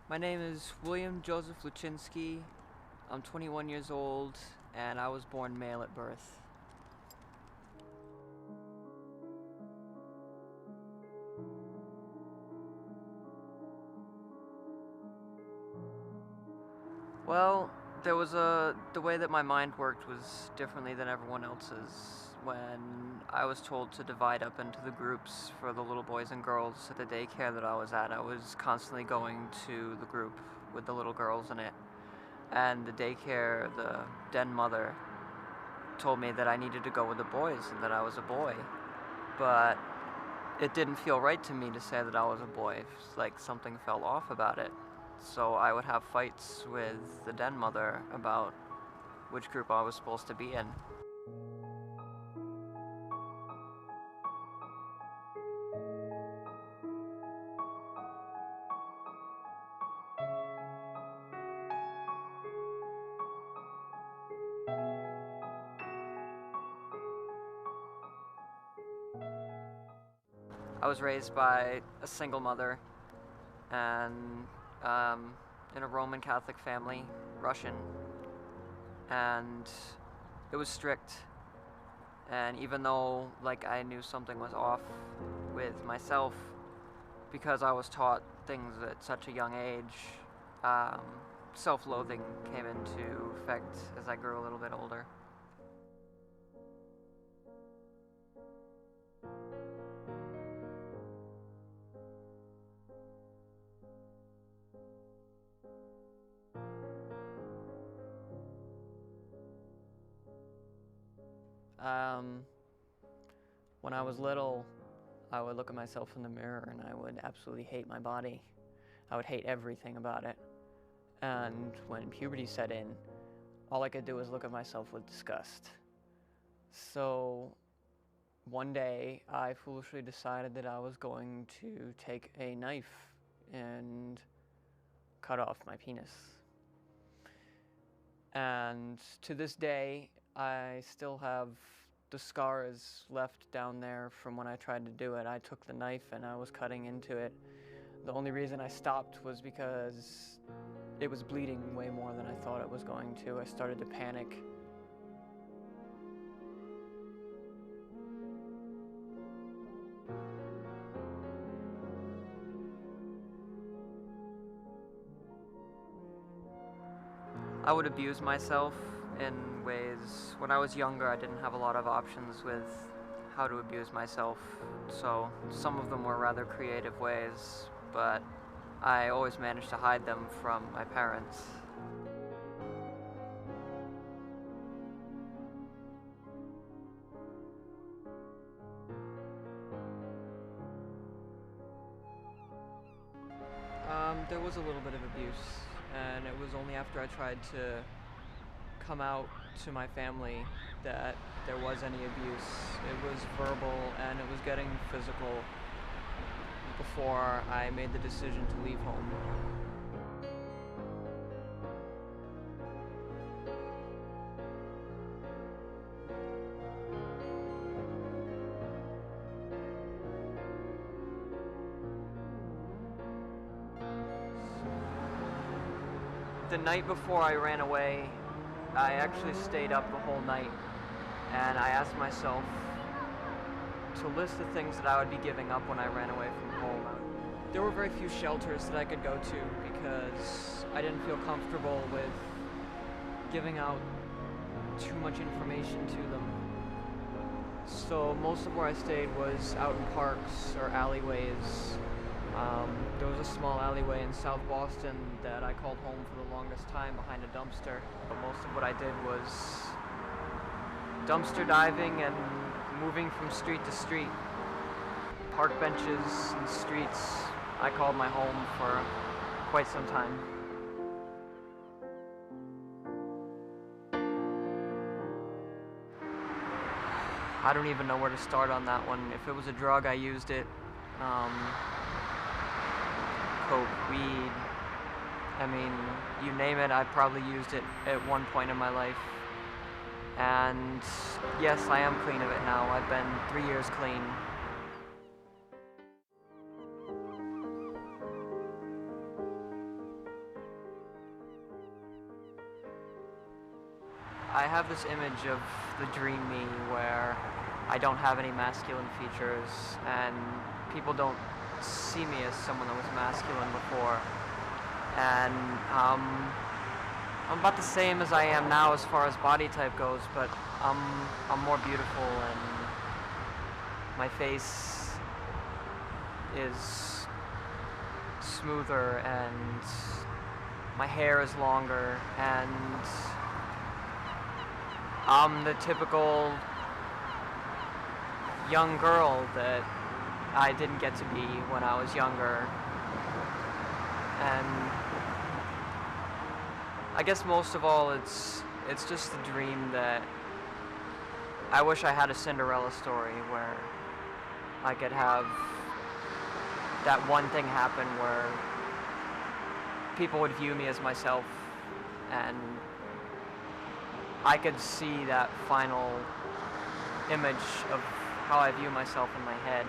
My name is William Joseph Luchinsky. I'm 21 years old, and I was born male at birth. Well, the way that my mind worked was differently than everyone else's. When I was told to divide up into the groups for the little boys and girls at the daycare that I was at, I was constantly going to the group with the little girls in it. And the daycare, the den mother, told me that I needed to go with the boys and that I was a boy. But it didn't feel right to me to say that I was a boy. It's like something felt off about it. So I would have fights with the den mother about which group I was supposed to be in. I was raised by a single mother and in a Roman Catholic family, Russian, and it was strict. And even though I knew something was off with myself, because I was taught things at such a young age, um, self-loathing came into effect as I grew a little bit older. Um, when I was little, I would look at myself in the mirror and I would absolutely hate my body. I would hate everything about it. And when puberty set in, all I could do was look at myself with disgust. So one day, I foolishly decided that I was going to take a knife and cut off my penis. And to this day, I still have the scars left down there from when I tried to do it. I took the knife and I was cutting into it. The only reason I stopped was because it was bleeding way more than I thought it was going to. I started to panic. I would abuse myself in ways. When I was younger, I didn't have a lot of options with how to abuse myself, so some of them were rather creative ways, but I always managed to hide them from my parents. There was a little bit of abuse, and it was only after I tried to come out to my family that there was any abuse. It was verbal and it was getting physical before I made the decision to leave home. The night before I ran away, I actually stayed up the whole night, and I asked myself to list the things that I would be giving up when I ran away from home. There were very few shelters that I could go to because I didn't feel comfortable with giving out too much information to them. So most of where I stayed was out in parks or alleyways. There was a small alleyway in South Boston that I called home for the longest time behind a dumpster. But most of what I did was dumpster diving and moving from street to street. Park benches and streets I called my home for quite some time. I don't even know where to start on that one. If it was a drug, I used it. Coke, weed, I mean, you name it, I probably used it at one point in my life. And yes, I am clean of it now. I've been 3 years clean. I have this image of the dream me where I don't have any masculine features and people don't see me as someone that was masculine before. And I'm about the same as I am now as far as body type goes, but I'm more beautiful and my face is smoother and my hair is longer and I'm the typical young girl that I didn't get to be when I was younger. And I guess most of all it's just a dream that I wish I had a Cinderella story where I could have that one thing happen where people would view me as myself and I could see that final image of how I view myself in my head.